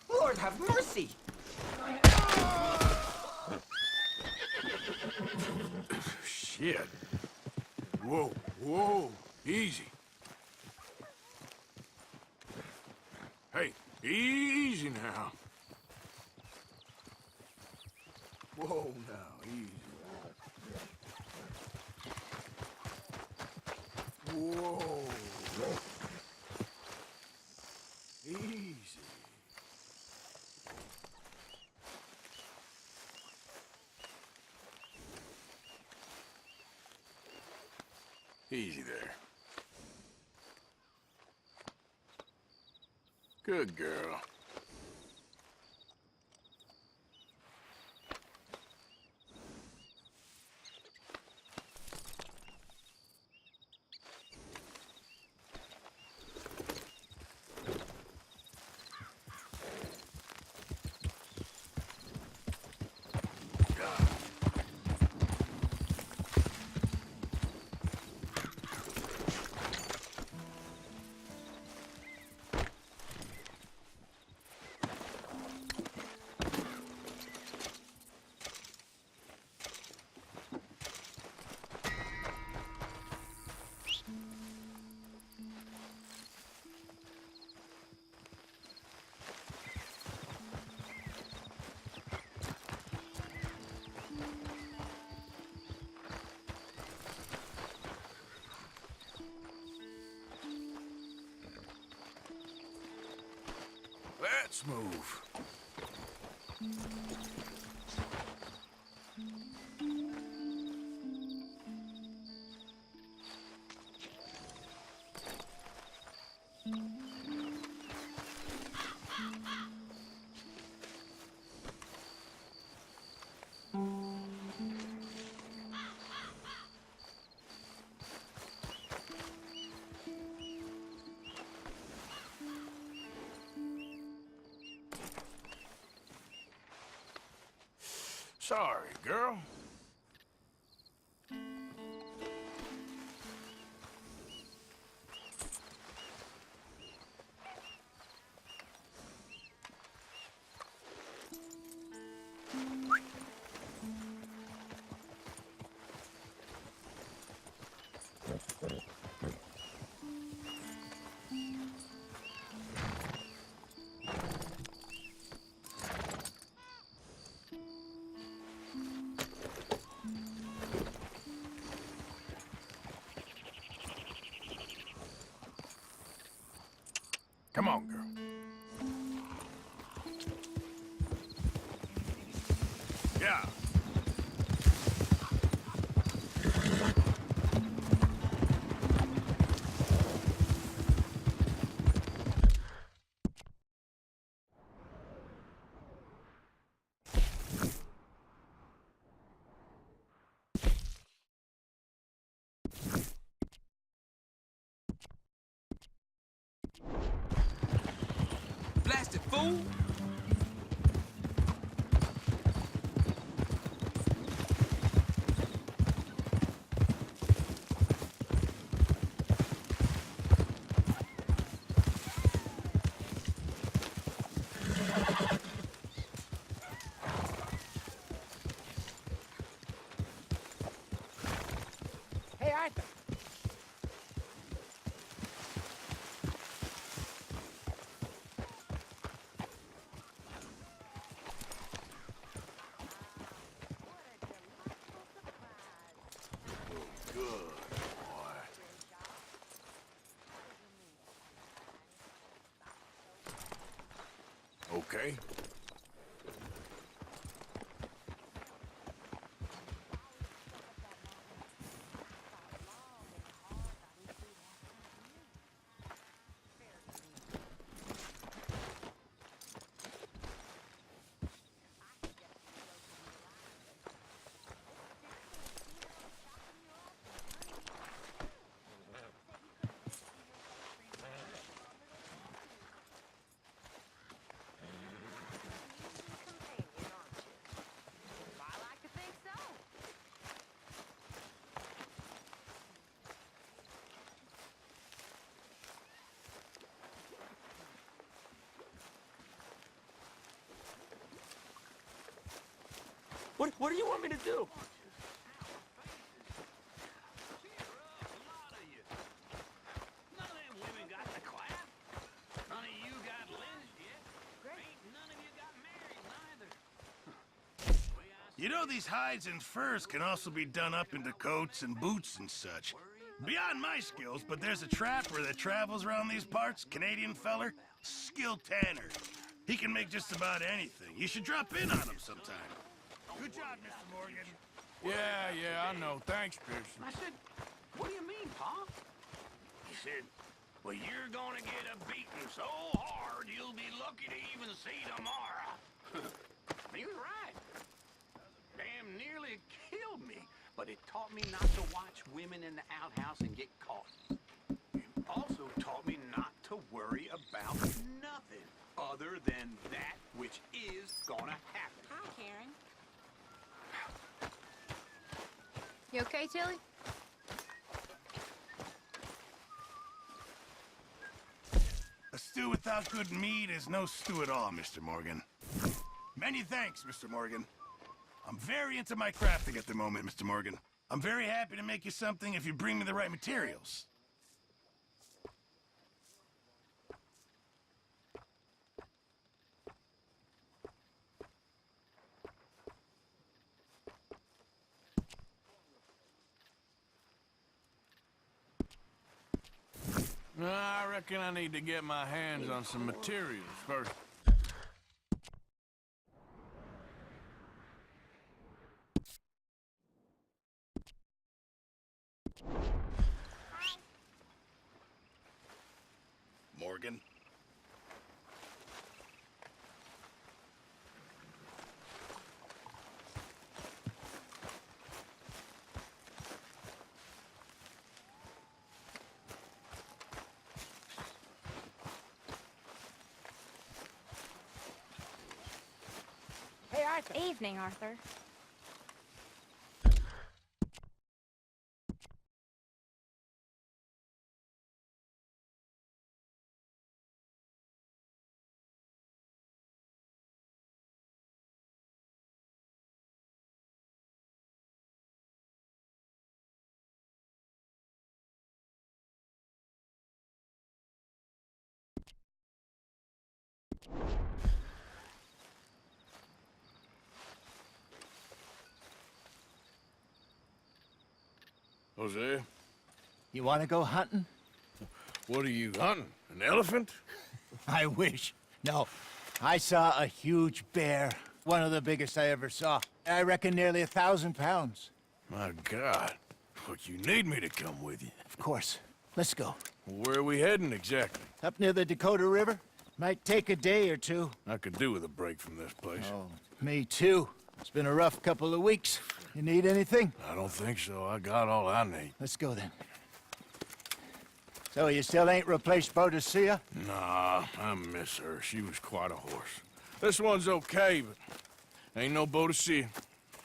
Lord have mercy! Shit. Whoa, whoa, easy. Hey, easy now. Whoa, now, easy. Whoa. Easy. Easy there. Good girl. Let's move. Sorry, girl. Come on, girl. Yeah. Blasted fool! Hey, Arthur. Good boy. Okay. What do you want me to do? You know, these hides and furs can also be done up into coats and boots and such. Beyond my skills, but there's a trapper that travels around these parts, Canadian feller, skilled tanner. He can make just about anything. You should drop in on him sometime. Good job, Mr. Morgan. Yeah, I know. Thanks, Pearson. I said, what do you mean, Pa? He said, well, you're gonna get a beating so hard you'll be lucky to even see tomorrow. He was right. Damn nearly killed me, but it taught me not to watch women in the outhouse and get caught. It also taught me not to worry about nothing other than that which is gonna happen. Hi, Karen. You okay, Tilly? A stew without good meat is no stew at all, Mr. Morgan. Many thanks, Mr. Morgan. I'm very into my crafting at the moment, Mr. Morgan. I'm very happy to make you something if you bring me the right materials. I reckon I need to get my hands on some materials first. Morgan? Hey, Arthur. Evening, Arthur. Jose, You want to go hunting? what are you hunting? An elephant? I wish. No. I saw a huge bear. One of the biggest I ever saw. I reckon nearly 1,000 pounds. My God. Look, you need me to come with you. Of course. Let's go. Where are we heading exactly? Up near the Dakota River. Might take a day or two. I could do with a break from this place. Oh, me too. It's been a rough couple of weeks. You need anything? I don't think so. I got all I need. Let's go then. So you still ain't replaced Boadicea? Nah, I miss her. She was quite a horse. This one's okay, but ain't no Boadicea.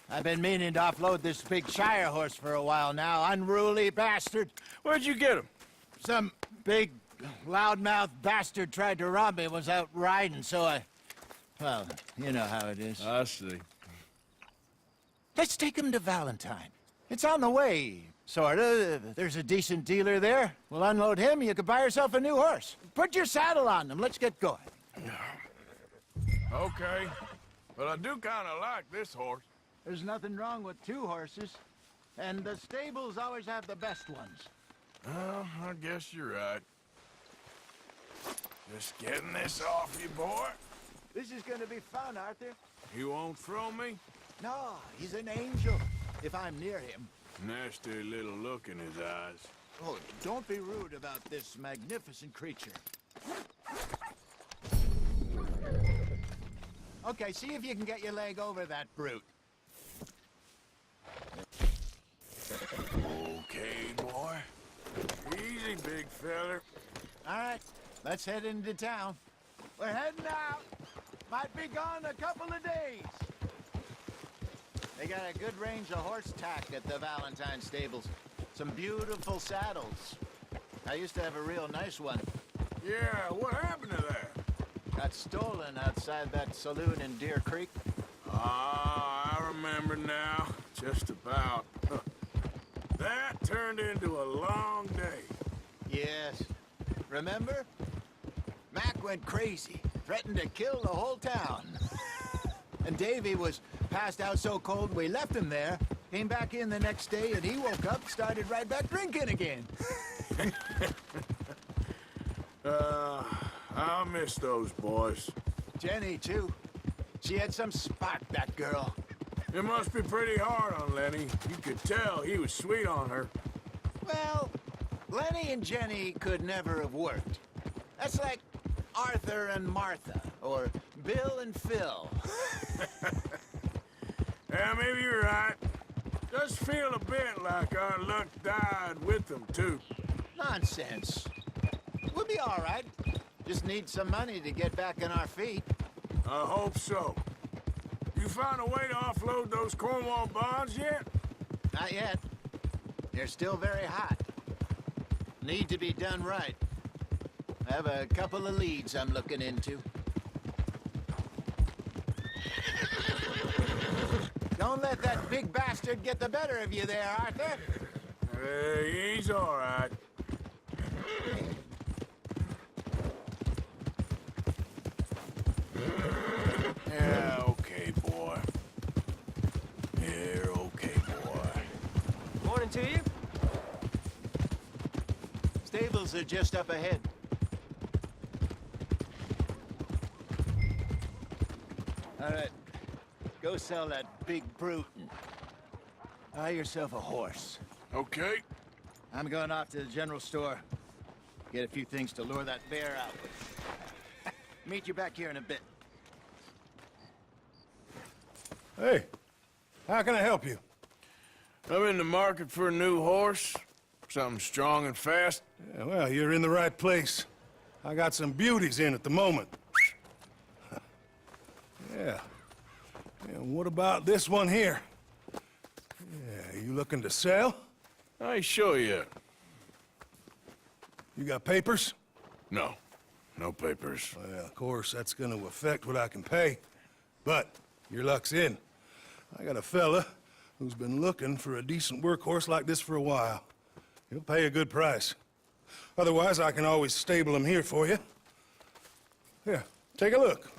I've been meaning to offload this big Shire horse for a while now. Unruly bastard. Where'd you get him? Some big, loudmouth bastard tried to rob me, was out riding, so well, you know how it is. I see. Let's take him to Valentine. It's on the way, sorta. There's a decent dealer there. We'll unload him, you could buy yourself a new horse. Put your saddle on him, let's get going. Okay, but I do kind of like this horse. There's nothing wrong with two horses, and the stables always have the best ones. Well, I guess you're right. Just getting this off you, boy. This is gonna be fun, Arthur. You won't throw me? No, he's an angel, if I'm near him. Nasty little look in his eyes. Oh, don't be rude about this magnificent creature. Okay, see if you can get your leg over that brute. Okay, boy. Easy, big feller. All right, let's head into town. We're heading out. Might be gone a couple of days. They got a good range of horse tack at the Valentine stables. Some beautiful saddles. I used to have a real nice one. Yeah, what happened to that? Got stolen outside that saloon in Deer Creek. Ah, I remember now. Just about. Huh. That turned into a long day. Yes. Remember? Mac went crazy, threatened to kill the whole town. And Davy was passed out so cold we left him there, came back in the next day, and he woke up, started right back drinking again. I'll miss those boys. Jenny, too. She had some spark, that girl. It must be pretty hard on Lenny. You could tell he was sweet on her. Well, Lenny and Jenny could never have worked. That's like Arthur and Martha, or Bill and Phil. Yeah, maybe you're right. Does feel a bit like our luck died with them, too. Nonsense. We'll be all right. Just need some money to get back on our feet. I hope so. You found a way to offload those Cornwall bonds yet? Not yet. They're still very hot. Need to be done right. I have a couple of leads I'm looking into. Don't let that big bastard get the better of you there, Arthur. He's all right. Yeah, okay, boy. You're okay, boy. Morning to you. Stables are just up ahead. All right. Go sell that big brute and buy yourself a horse. Okay. I'm going off to the general store. Get a few things to lure that bear out with. Meet you back here in a bit. Hey, how can I help you? I'm in the market for a new horse. Something strong and fast. Yeah, well, you're in the right place. I got some beauties in at the moment. Yeah. And what about this one here? Yeah, you looking to sell? I show you. You got papers? No. No papers. Well, of course, that's gonna affect what I can pay. But your luck's in. I got a fella who's been looking for a decent workhorse like this for a while. He'll pay a good price. Otherwise, I can always stable him here for you. Here, take a look.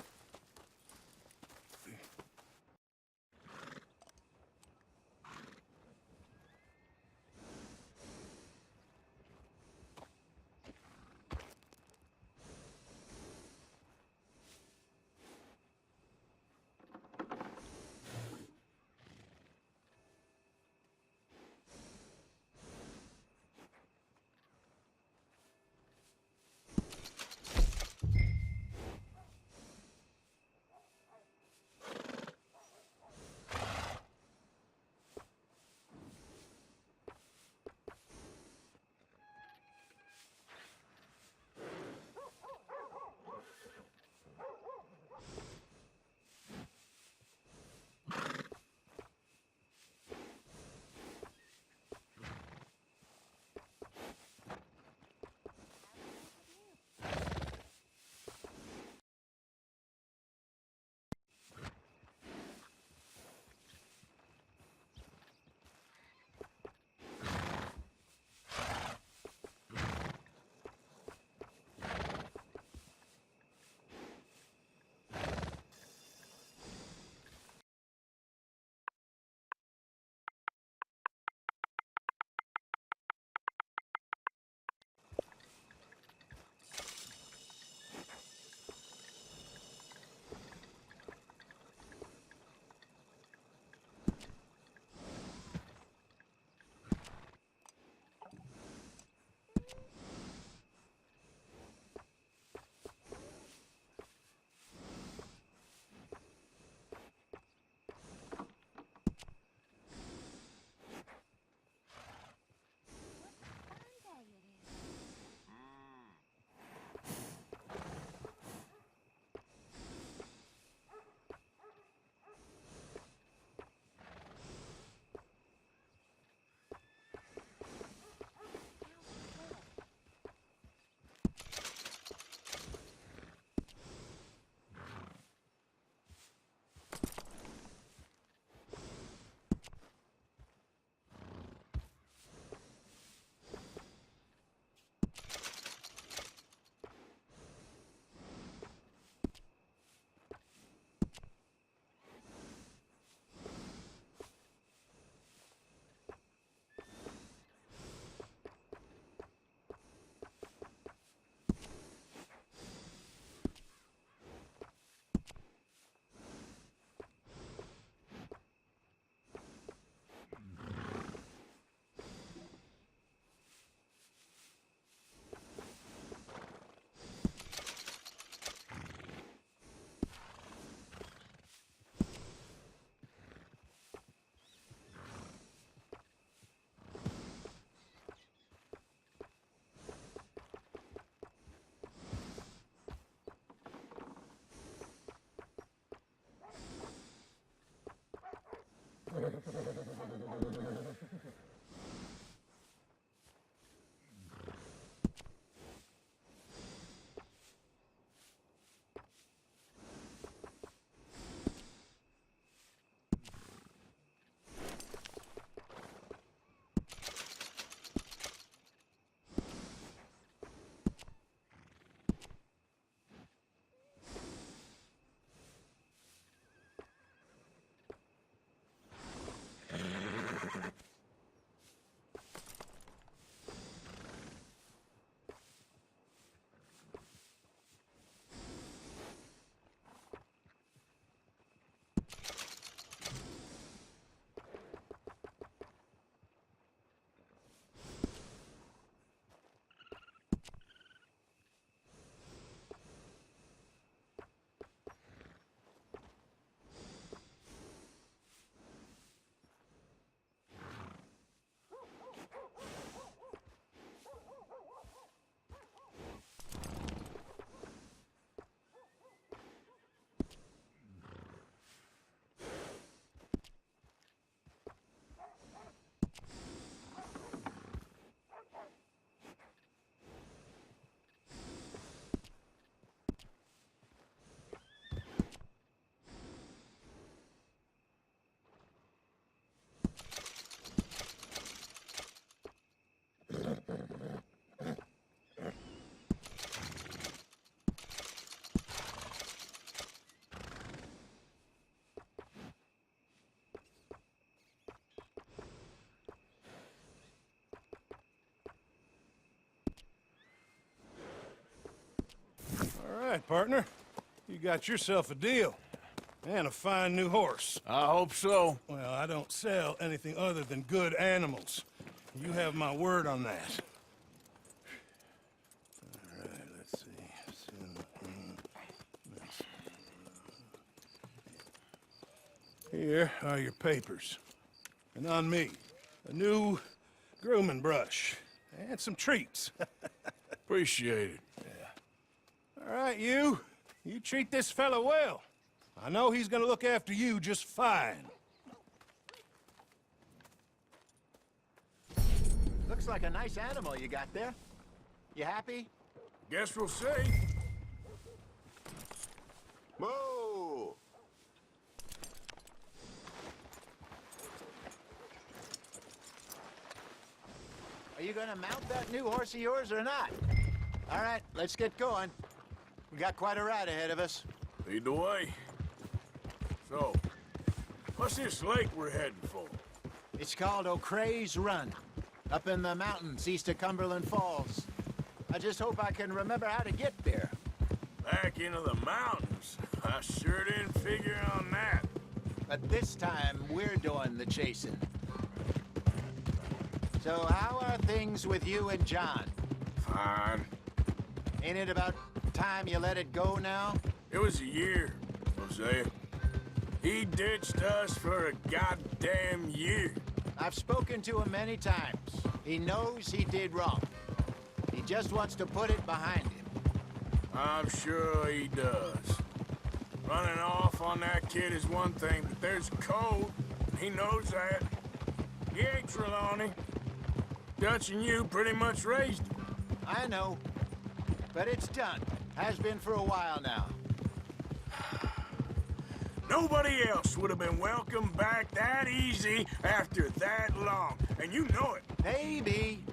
partner. You got yourself a deal. And a fine new horse. I hope so. Well, I don't sell anything other than good animals. You have my word on that. All right, let's see. Here are your papers. And on me, a new grooming brush. And some treats. Appreciate it. All right, you. You treat this fella well. I know he's gonna look after you just fine. Looks like a nice animal you got there. You happy? Guess we'll see. Moo! Are you gonna mount that new horse of yours or not? All right, let's get going. We got quite a ride ahead of us. Lead the way. So, what's this lake we're heading for? It's called O'Creagh's Run, up in the mountains east of Cumberland Falls. I just hope I can remember how to get there. Back into the mountains? I sure didn't figure on that. But this time, we're doing the chasing. So how are things with you and John? Fine. Ain't it about time you let it go now? It was a year, Hosea. He ditched us for a goddamn year. I've spoken to him many times. He knows he did wrong. He just wants to put it behind him. I'm sure he does. Running off on that kid is one thing, but there's code. He knows that. He ain't Trelawney. Dutch and you pretty much raised him. I know. But it's done. Has been for a while now. Nobody else would have been welcomed back that easy after that long, and you know it. Maybe.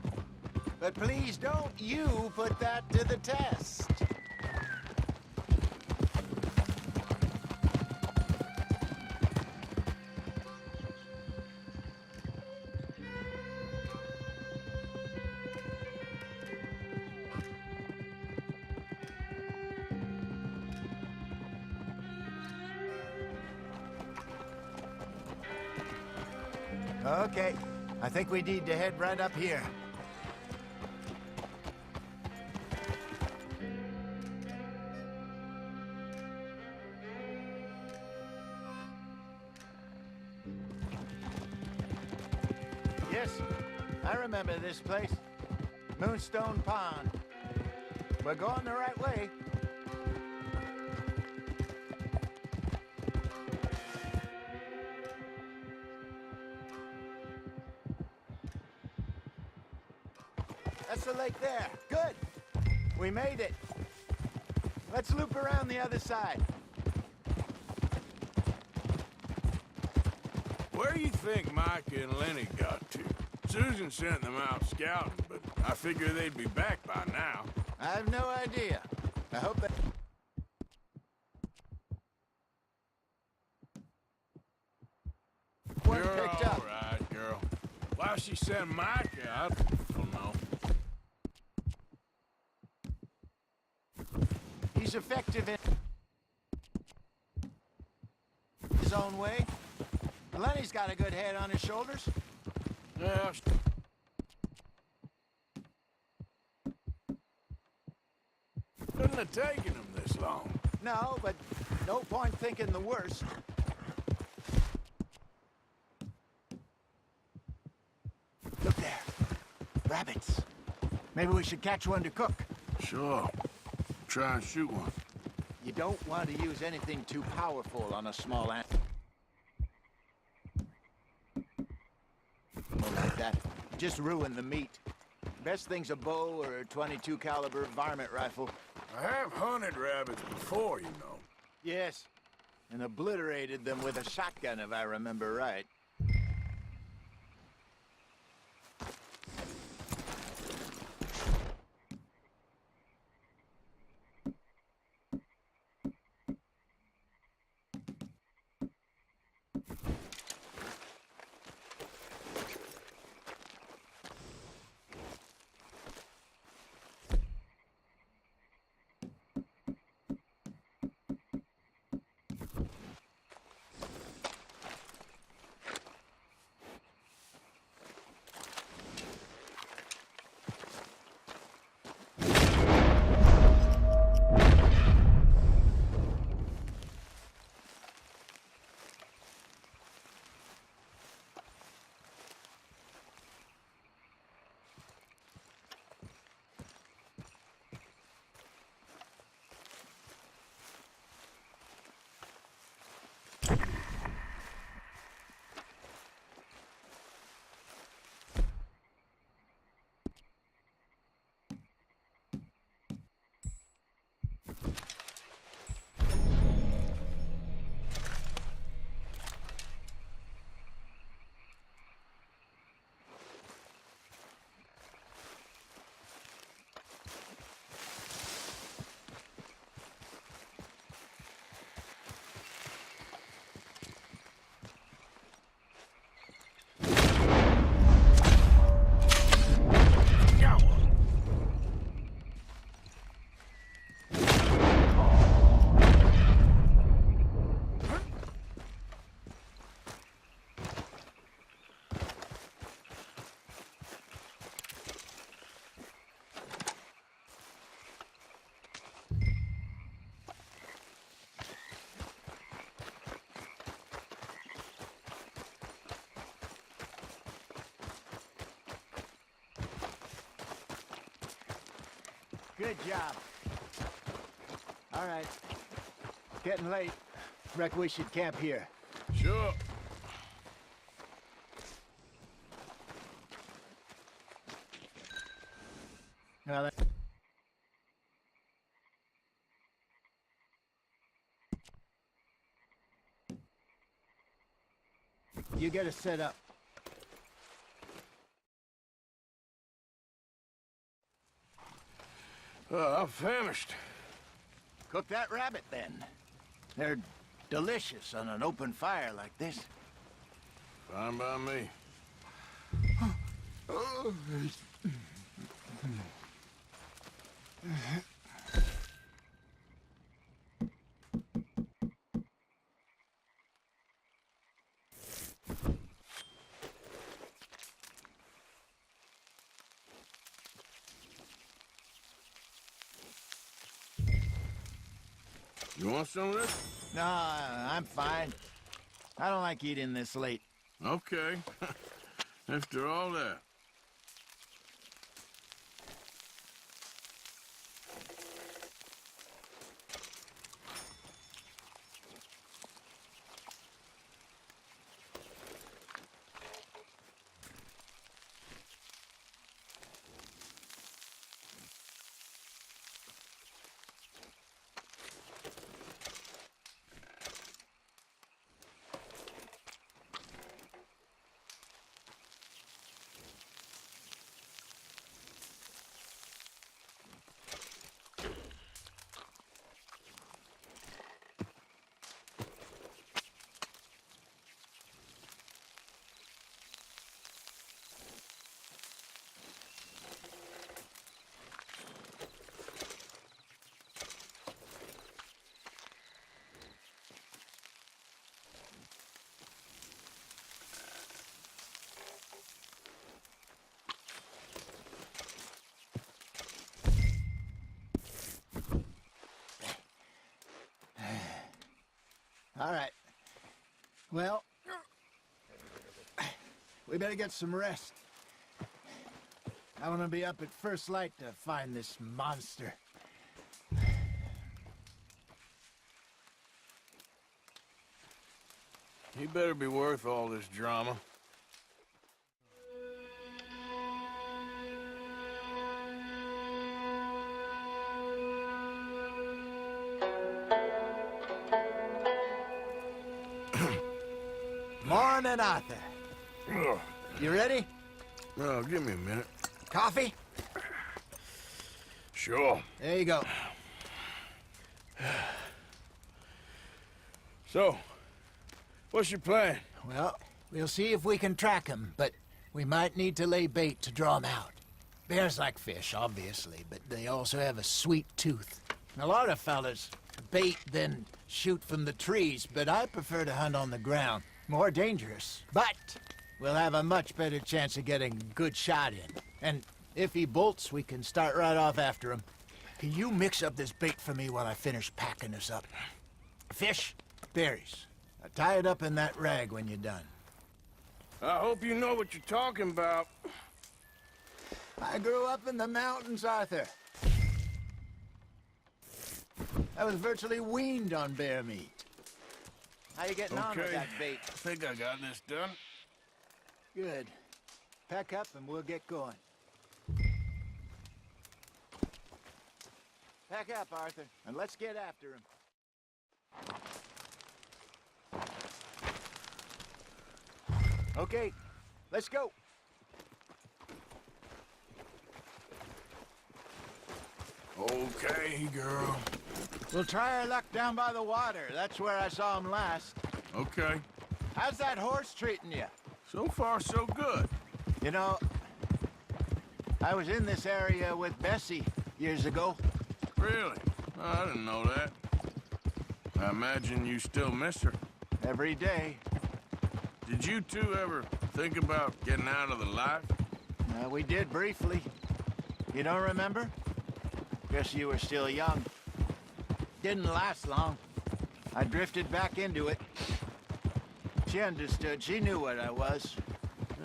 But please don't you put that to the test. Okay, I think we need to head right up here. Yes, I remember this place. Moonstone Pond. We're going the right way. That's the lake there. Good. We made it. Let's loop around the other side. Where do you think Mike and Lenny got to? Susan sent them out scouting, but I figure they'd be back by now. I have no idea. I hope that... You're One picked up. all right, girl. Why she sent Mike out, I don't know. He's effective in his own way. Lenny's got a good head on his shoulders. Yeah, couldn't have taken him this long. No, but no point thinking the worst. Look there. Rabbits. Maybe we should catch one to cook. Sure. Try and shoot one. You don't want to use anything too powerful on a small animal like that. Just ruin the meat. Best thing's a bow or a .22 caliber varmint rifle. I have hunted rabbits before, you know. Yes, and obliterated them with a shotgun, if I remember right. Good job. All right. Getting late. Reckon we should camp here. Sure. Well, you get us set up. I'm famished. Cook that rabbit, then. They're delicious on an open fire like this. Fine by me. You want some of this? No, I'm fine. I don't like eating this late. Okay. After all that. All right. Well, we better get some rest. I want to be up at first light to find this monster. He better be worth all this drama. Morning, Arthur. Ugh. You ready? Oh, give me a minute. Coffee? Sure. There you go. So, what's your plan? Well, we'll see if we can track him, but we might need to lay bait to draw him out. Bears like fish, obviously, but they also have a sweet tooth. A lot of fellas bait, then shoot from the trees, but I prefer to hunt on the ground. More dangerous, but we'll have a much better chance of getting a good shot in. And if he bolts, we can start right off after him. Can you mix up this bait for me while I finish packing this up? Fish, berries. Tie it up in that rag when you're done. I hope you know what you're talking about. I grew up in the mountains, Arthur. I was virtually weaned on bear meat. How you getting on with that bait? I think I got this done. Good. Pack up and we'll get going. Pack up, Arthur, and let's get after him. Okay, let's go. Okay, girl. We'll try our luck down by the water. That's where I saw him last. Okay. How's that horse treating you? So far, so good. You know, I was in this area with Bessie years ago. Really? I didn't know that. I imagine you still miss her. Every day. Did you two ever think about getting out of the life? We did briefly. You don't remember? Guess you were still young. Didn't last long. I drifted back into it. She understood. She knew what I was.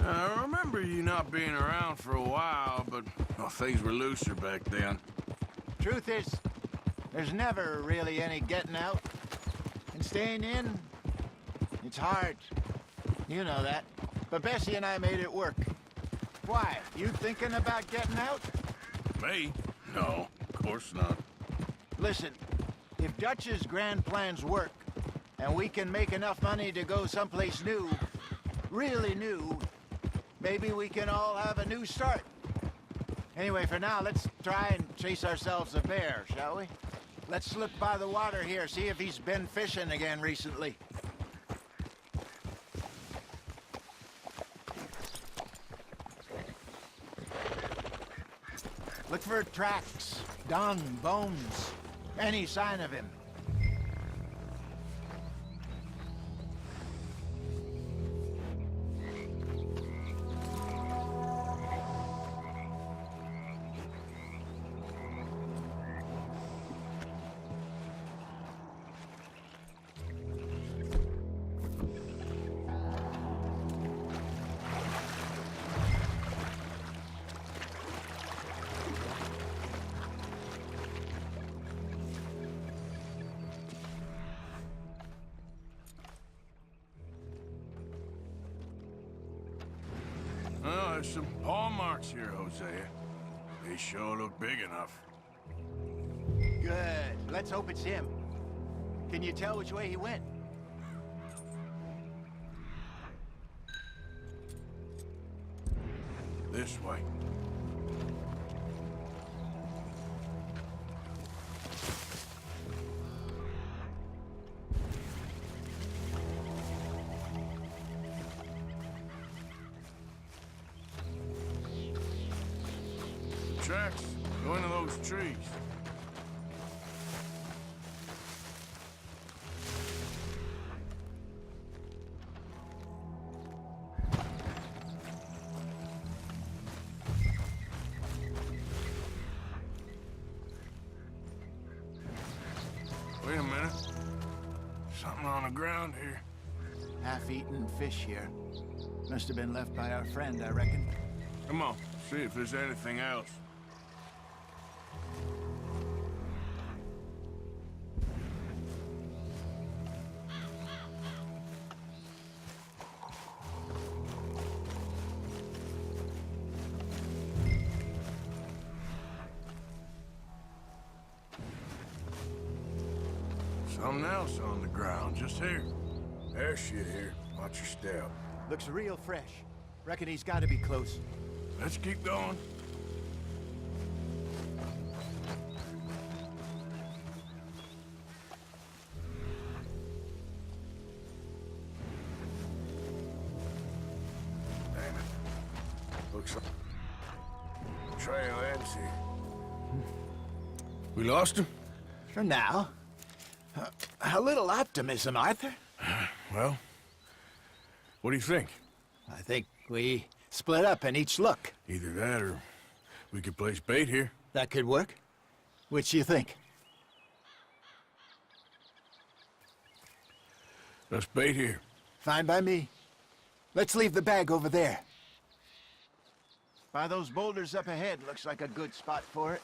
I remember you not being around for a while, but well, things were looser back then. Truth is, there's never really any getting out. And staying in, it's hard. You know that. But Bessie and I made it work. Why? You thinking about getting out? Me? No, of course not. Listen, if Dutch's grand plans work, and we can make enough money to go someplace new, really new, maybe we can all have a new start. Anyway, for now, let's try and chase ourselves a bear, shall we? Let's look by the water here, see if he's been fishing again recently. Look for tracks, dung, bones, any sign of him. Oh, there's some paw marks here, Hosea. They sure look big enough. Good. Let's hope it's him. Can you tell which way he went? This way. Tracks go into those trees. Wait a minute. Something on the ground here. Half-eaten fish here. Must have been left by our friend, I reckon. Come on, see if there's anything else. Something else on the ground, just here. There's shit here. Watch your step. Looks real fresh. Reckon he's got to be close. Let's keep going. Damn it. Looks like trail ends here. We lost him? For now. A little optimism, Arthur. Well, what do you think? I think we split up and each look. Either that or we could place bait here. That could work. Which you think? Let's bait here. Fine by me. Let's leave the bag over there. By those boulders up ahead, looks like a good spot for it.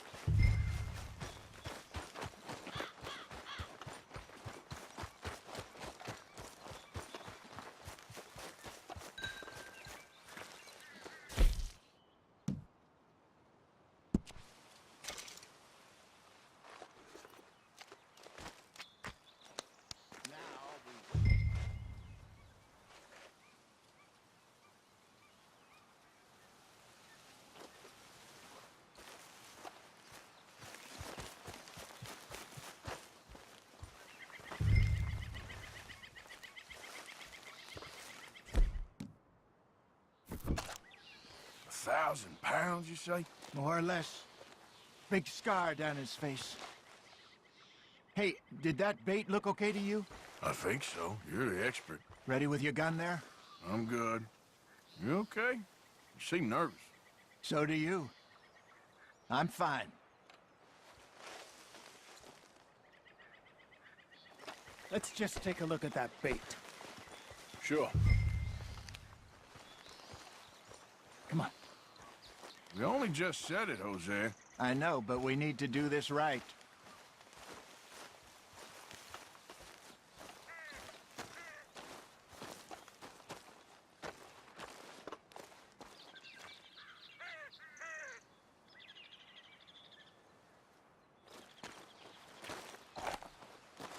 £1,000, you say? More or less. Big scar down his face. Hey, did that bait look okay to you? I think so. You're the expert. Ready with your gun there? I'm good. You okay? You seem nervous. So do you. I'm fine. Let's just take a look at that bait. Sure. Come on. We only just said it, Jose. I know, but we need to do this right.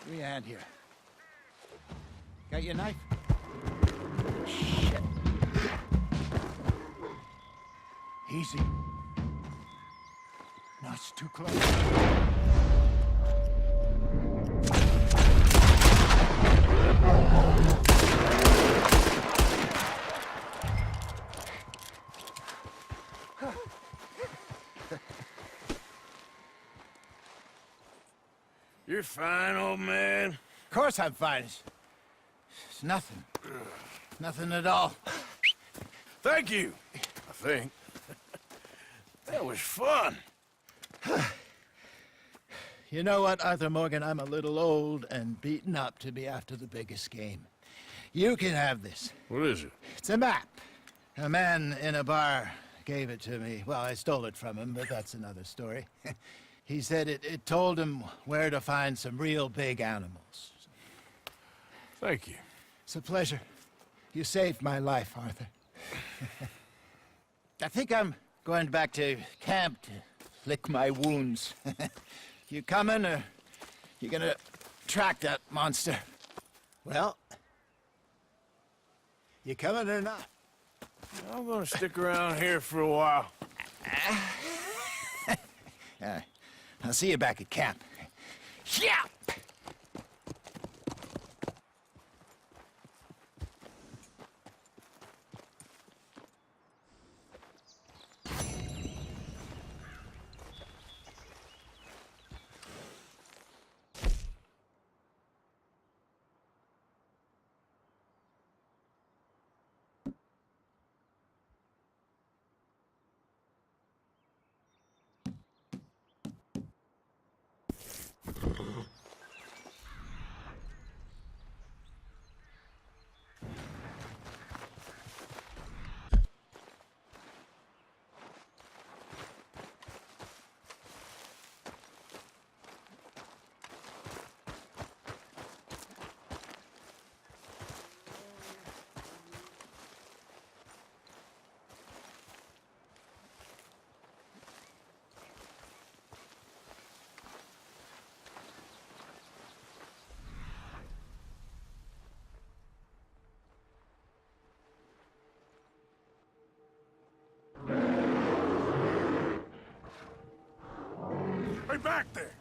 Give me a hand here. Got your knife? Shit. Easy. No, it's too close. You're fine, old man. Of course I'm fine. It's nothing. Nothing at all. Thank you, I think. That was fun. You know what, Arthur Morgan? I'm a little old and beaten up to be after the biggest game. You can have this. What is it? It's a map. A man in a bar gave it to me. Well, I stole it from him, but that's another story. He said it told him where to find some real big animals. Thank you. It's a pleasure. You saved my life, Arthur. I think I'm going back to camp to lick my wounds. You coming, or you gonna track that monster? Well, you coming or not? I'm gonna stick around here for a while. I'll see you back at camp. Yeah! Hey, back there!